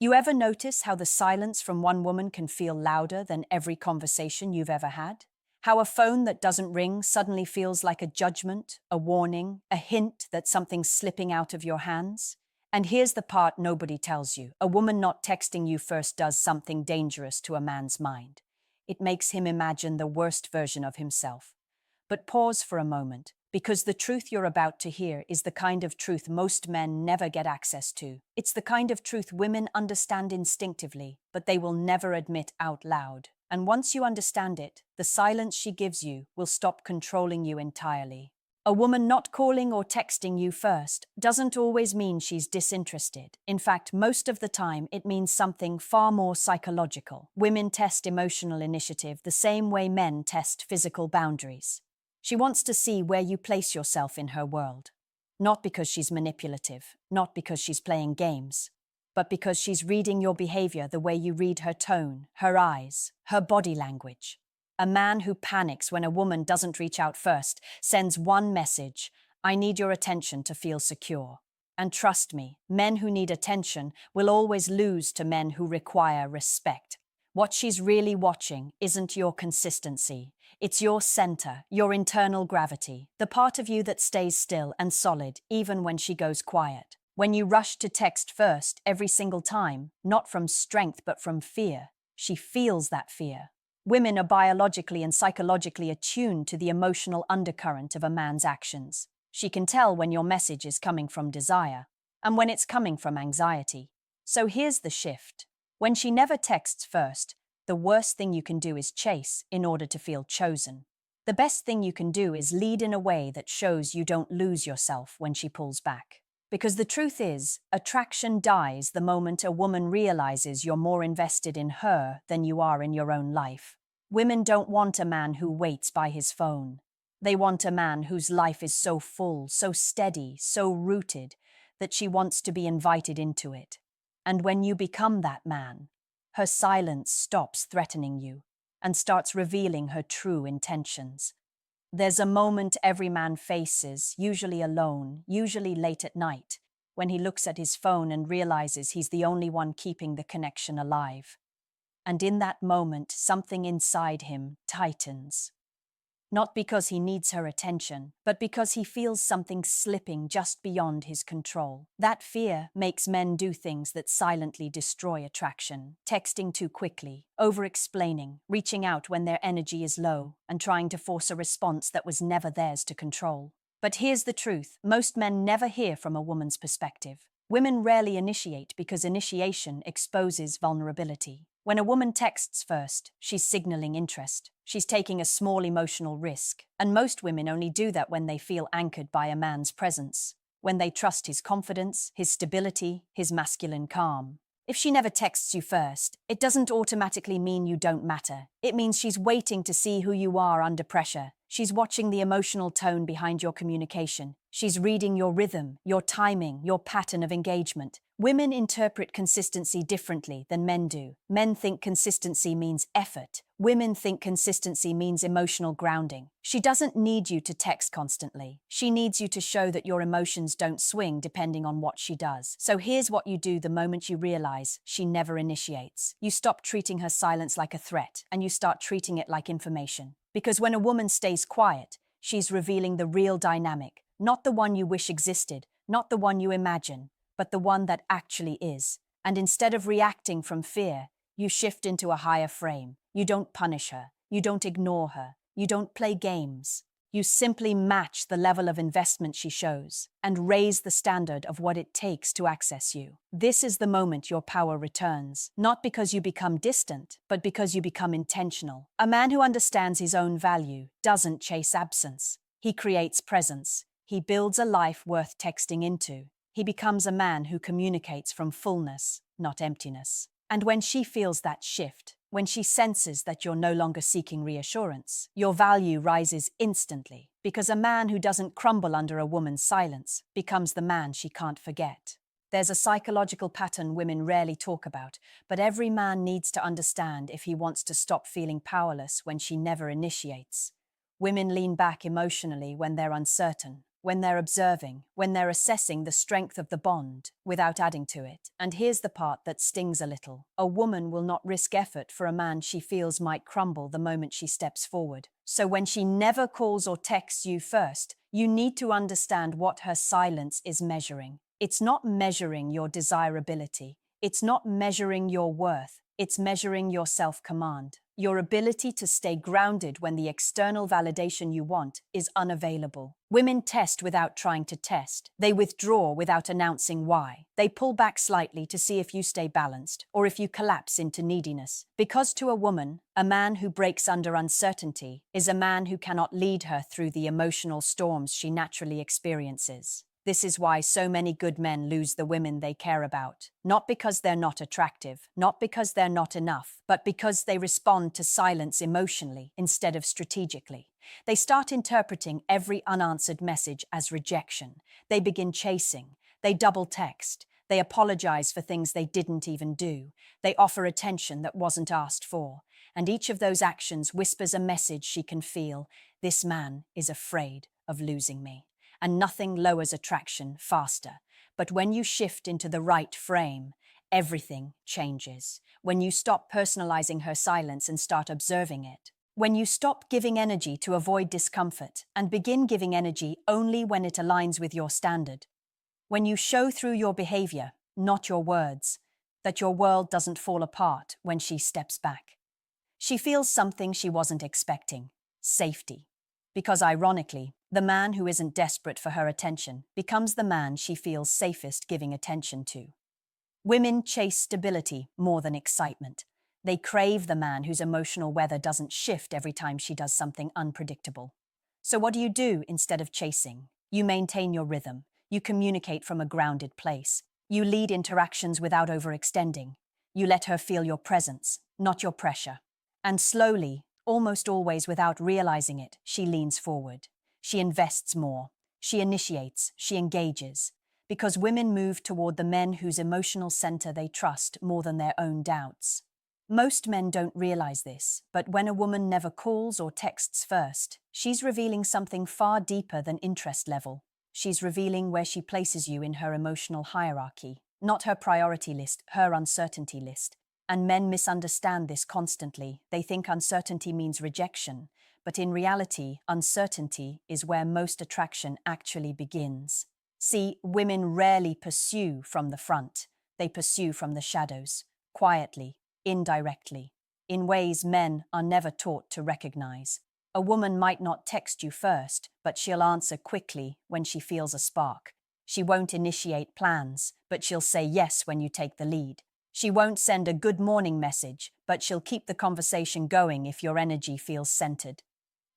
You ever notice how the silence from one woman can feel louder than every conversation you've ever had? How a phone that doesn't ring suddenly feels like a judgment, a warning, a hint that something's slipping out of your hands? And here's the part nobody tells you. A woman not texting you first does something dangerous to a man's mind. It makes him imagine the worst version of himself. But pause for a moment, because the truth you're about to hear is the kind of truth most men never get access to. It's the kind of truth women understand instinctively, but they will never admit out loud. And once you understand it, the silence she gives you will stop controlling you entirely. A woman not calling or texting you first doesn't always mean she's disinterested. In fact, most of the time, it means something far more psychological. Women test emotional initiative the same way men test physical boundaries. She wants to see where you place yourself in her world. Not because she's manipulative, not because she's playing games, but because she's reading your behavior the way you read her tone, her eyes, her body language. A man who panics when a woman doesn't reach out first sends one message: I need your attention to feel secure. And trust me, men who need attention will always lose to men who require respect. What she's really watching isn't your consistency. It's your center, your internal gravity, the part of you that stays still and solid even when she goes quiet. When you rush to text first every single time, not from strength but from fear, she feels that fear. Women are biologically and psychologically attuned to the emotional undercurrent of a man's actions. She can tell when your message is coming from desire and when it's coming from anxiety. So here's the shift. When she never texts first, the worst thing you can do is chase in order to feel chosen. The best thing you can do is lead in a way that shows you don't lose yourself when she pulls back. Because the truth is, attraction dies the moment a woman realizes you're more invested in her than you are in your own life. Women don't want a man who waits by his phone. They want a man whose life is so full, so steady, so rooted, that she wants to be invited into it. And when you become that man, her silence stops threatening you and starts revealing her true intentions. There's a moment every man faces, usually alone, usually late at night, when he looks at his phone and realizes he's the only one keeping the connection alive. And in that moment, something inside him tightens. Not because he needs her attention, but because he feels something slipping just beyond his control. That fear makes men do things that silently destroy attraction: texting too quickly, over-explaining, reaching out when their energy is low, and trying to force a response that was never theirs to control. But here's the truth: most men never hear from a woman's perspective. Women rarely initiate because initiation exposes vulnerability. When a woman texts first, she's signaling interest. She's taking a small emotional risk. And most women only do that when they feel anchored by a man's presence, when they trust his confidence, his stability, his masculine calm. If she never texts you first, it doesn't automatically mean you don't matter. It means she's waiting to see who you are under pressure. She's watching the emotional tone behind your communication. She's reading your rhythm, your timing, your pattern of engagement. Women interpret consistency differently than men do. Men think consistency means effort. Women think consistency means emotional grounding. She doesn't need you to text constantly. She needs you to show that your emotions don't swing depending on what she does. So here's what you do the moment you realize she never initiates. You stop treating her silence like a threat, and you start treating it like information. Because when a woman stays quiet, she's revealing the real dynamic, not the one you wish existed, not the one you imagine, but the one that actually is. And instead of reacting from fear, you shift into a higher frame. You don't punish her. You don't ignore her. You don't play games. You simply match the level of investment she shows and raise the standard of what it takes to access you. This is the moment your power returns, not because you become distant, but because you become intentional. A man who understands his own value doesn't chase absence. He creates presence. He builds a life worth texting into. He becomes a man who communicates from fullness, not emptiness. And when she feels that shift, when she senses that you're no longer seeking reassurance, your value rises instantly, because a man who doesn't crumble under a woman's silence becomes the man she can't forget. There's a psychological pattern women rarely talk about, but every man needs to understand if he wants to stop feeling powerless when she never initiates. Women lean back emotionally when they're uncertain, when they're observing, when they're assessing the strength of the bond without adding to it. And here's the part that stings a little. A woman will not risk effort for a man she feels might crumble the moment she steps forward. So when she never calls or texts you first, you need to understand what her silence is measuring. It's not measuring your desirability. It's not measuring your worth. It's measuring your self-command, your ability to stay grounded when the external validation you want is unavailable. Women test without trying to test. They withdraw without announcing why. They pull back slightly to see if you stay balanced or if you collapse into neediness. Because to a woman, a man who breaks under uncertainty is a man who cannot lead her through the emotional storms she naturally experiences. This is why so many good men lose the women they care about. Not because they're not attractive, not because they're not enough, but because they respond to silence emotionally instead of strategically. They start interpreting every unanswered message as rejection. They begin chasing. They double text. They apologize for things they didn't even do. They offer attention that wasn't asked for. And each of those actions whispers a message she can feel. This man is afraid of losing me. And nothing lowers attraction faster. But when you shift into the right frame, everything changes. When you stop personalizing her silence and start observing it. When you stop giving energy to avoid discomfort and begin giving energy only when it aligns with your standard. When you show through your behavior, not your words, that your world doesn't fall apart when she steps back. She feels something she wasn't expecting: safety. Because ironically, the man who isn't desperate for her attention becomes the man she feels safest giving attention to. Women chase stability more than excitement. They crave the man whose emotional weather doesn't shift every time she does something unpredictable. So what do you do instead of chasing? You maintain your rhythm. You communicate from a grounded place. You lead interactions without overextending. You let her feel your presence, not your pressure. And slowly, almost always without realizing it, she leans forward. She invests more. She initiates. She engages. Because women move toward the men whose emotional center they trust more than their own doubts. Most men don't realize this, but when a woman never calls or texts first, she's revealing something far deeper than interest level. She's revealing where she places you in her emotional hierarchy, not her priority list, her uncertainty list. And men misunderstand this constantly. They think uncertainty means rejection, but in reality, uncertainty is where most attraction actually begins. See, women rarely pursue from the front. They pursue from the shadows, quietly, indirectly, in ways men are never taught to recognize. A woman might not text you first, but she'll answer quickly when she feels a spark. She won't initiate plans, but she'll say yes when you take the lead. She won't send a good morning message, but she'll keep the conversation going if your energy feels centered.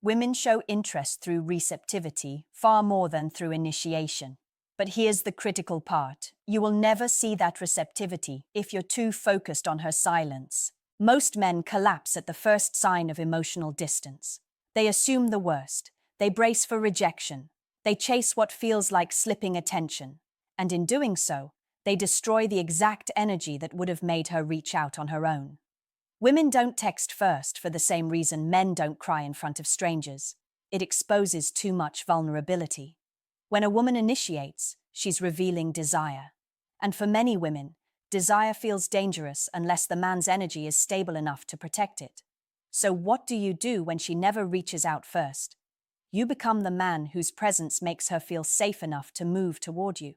Women show interest through receptivity far more than through initiation. But here's the critical part. You will never see that receptivity if you're too focused on her silence. Most men collapse at the first sign of emotional distance. They assume the worst. They brace for rejection. They chase what feels like slipping attention. And in doing so, they destroy the exact energy that would have made her reach out on her own. Women don't text first for the same reason men don't cry in front of strangers. It exposes too much vulnerability. When a woman initiates, she's revealing desire. And for many women, desire feels dangerous unless the man's energy is stable enough to protect it. So what do you do when she never reaches out first? You become the man whose presence makes her feel safe enough to move toward you.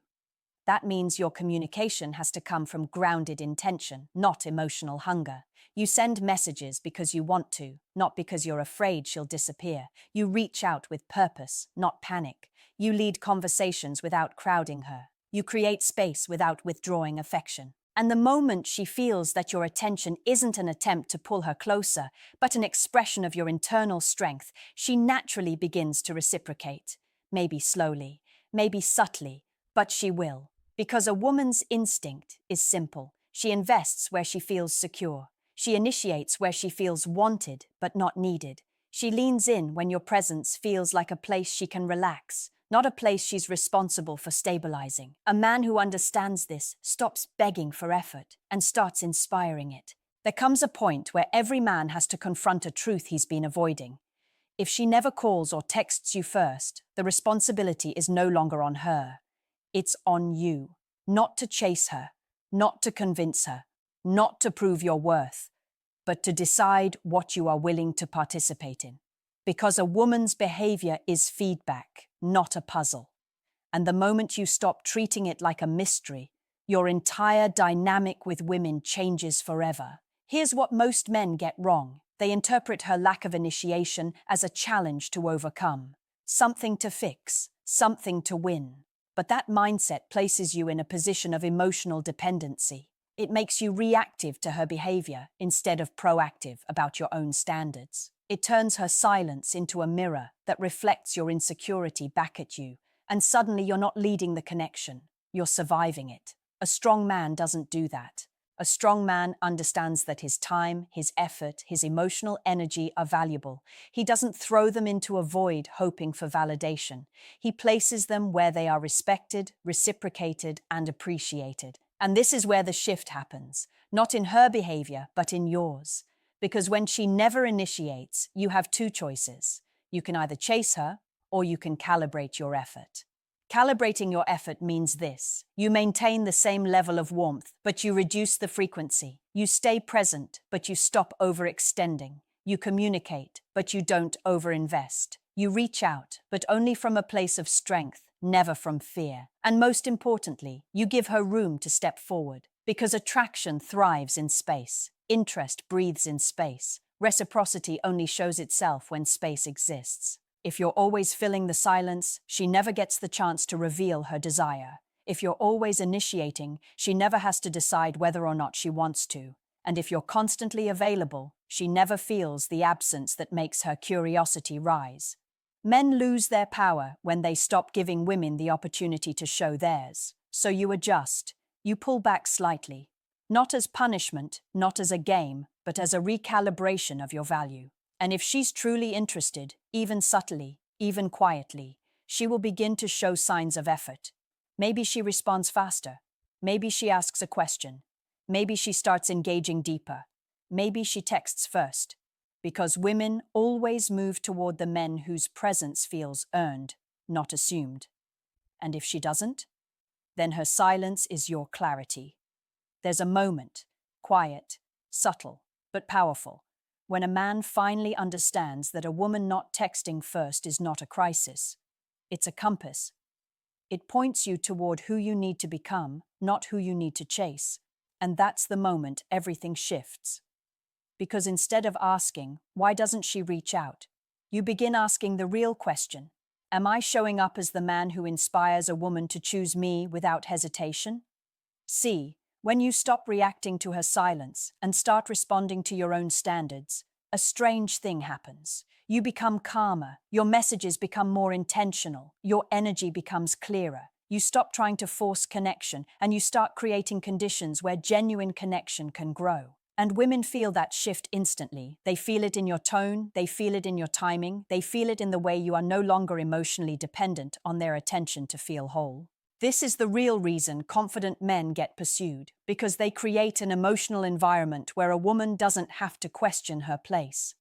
That means your communication has to come from grounded intention, not emotional hunger. You send messages because you want to, not because you're afraid she'll disappear. You reach out with purpose, not panic. You lead conversations without crowding her. You create space without withdrawing affection. And the moment she feels that your attention isn't an attempt to pull her closer, but an expression of your internal strength, she naturally begins to reciprocate. Maybe slowly, maybe subtly, but she will. Because a woman's instinct is simple. She invests where she feels secure. She initiates where she feels wanted but not needed. She leans in when your presence feels like a place she can relax, not a place she's responsible for stabilizing. A man who understands this stops begging for effort and starts inspiring it. There comes a point where every man has to confront a truth he's been avoiding. If she never calls or texts you first, the responsibility is no longer on her. It's on you. Not to chase her, not to convince her, not to prove your worth, but to decide what you are willing to participate in. Because a woman's behavior is feedback, not a puzzle. And the moment you stop treating it like a mystery, your entire dynamic with women changes forever. Here's what most men get wrong. They interpret her lack of initiation as a challenge to overcome, something to fix, something to win. But that mindset places you in a position of emotional dependency. It makes you reactive to her behavior instead of proactive about your own standards. It turns her silence into a mirror that reflects your insecurity back at you, and suddenly you're not leading the connection, you're surviving it. A strong man doesn't do that. A strong man understands that his time, his effort, his emotional energy are valuable. He doesn't throw them into a void hoping for validation. He places them where they are respected, reciprocated, and appreciated. And this is where the shift happens, not in her behavior, but in yours. Because when she never initiates, you have two choices. You can either chase her, or you can calibrate your effort. Calibrating your effort means this. You maintain the same level of warmth, but you reduce the frequency. You stay present, but you stop overextending. You communicate, but you don't overinvest. You reach out, but only from a place of strength, never from fear. And most importantly, you give her room to step forward, because attraction thrives in space. Interest breathes in space. Reciprocity only shows itself when space exists. If you're always filling the silence, she never gets the chance to reveal her desire. If you're always initiating, she never has to decide whether or not she wants to. And if you're constantly available, she never feels the absence that makes her curiosity rise. Men lose their power when they stop giving women the opportunity to show theirs. So you adjust. You pull back slightly. Not as punishment, not as a game, but as a recalibration of your value. And if she's truly interested, even subtly, even quietly, she will begin to show signs of effort. Maybe she responds faster. Maybe she asks a question. Maybe she starts engaging deeper. Maybe she texts first. Because women always move toward the men whose presence feels earned, not assumed. And if she doesn't, then her silence is your clarity. There's a moment, quiet, subtle, but powerful, when a man finally understands that a woman not texting first is not a crisis. It's a compass. It points you toward who you need to become, not who you need to chase. And that's the moment everything shifts. Because instead of asking, why doesn't she reach out? You begin asking the real question. Am I showing up as the man who inspires a woman to choose me without hesitation? See, when you stop reacting to her silence and start responding to your own standards, a strange thing happens. You become calmer, your messages become more intentional, your energy becomes clearer. You stop trying to force connection and you start creating conditions where genuine connection can grow. And women feel that shift instantly. They feel it in your tone, they feel it in your timing, they feel it in the way you are no longer emotionally dependent on their attention to feel whole. This is the real reason confident men get pursued, because they create an emotional environment where a woman doesn't have to question her place.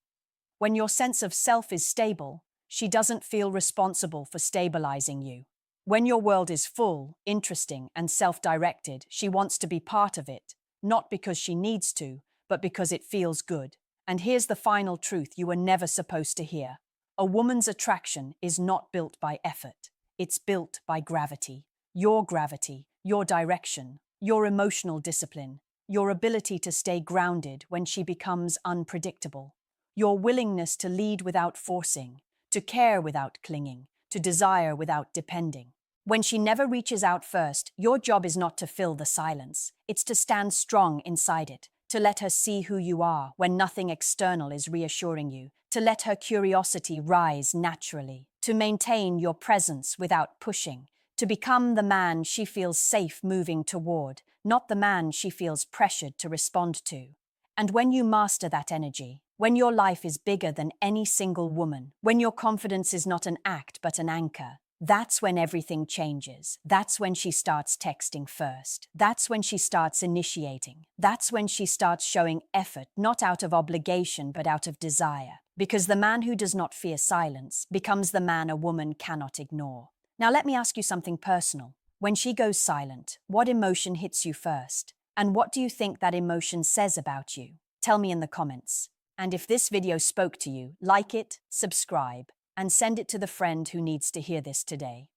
When your sense of self is stable, she doesn't feel responsible for stabilizing you. When your world is full, interesting, and self-directed, she wants to be part of it, not because she needs to, but because it feels good. And here's the final truth you were never supposed to hear. A woman's attraction is not built by effort. It's built by gravity. Your gravity, your direction, your emotional discipline, your ability to stay grounded when she becomes unpredictable, your willingness to lead without forcing, to care without clinging, to desire without depending. When she never reaches out first, your job is not to fill the silence. It's to stand strong inside it, to let her see who you are when nothing external is reassuring you, to let her curiosity rise naturally, to maintain your presence without pushing, to become the man she feels safe moving toward, not the man she feels pressured to respond to. And when you master that energy, when your life is bigger than any single woman, when your confidence is not an act but an anchor, that's when everything changes. That's when she starts texting first. That's when she starts initiating. That's when she starts showing effort, not out of obligation but out of desire. Because the man who does not fear silence becomes the man a woman cannot ignore. Now let me ask you something personal. When she goes silent, what emotion hits you first? And what do you think that emotion says about you? Tell me in the comments. And if this video spoke to you, like it, subscribe, and send it to the friend who needs to hear this today.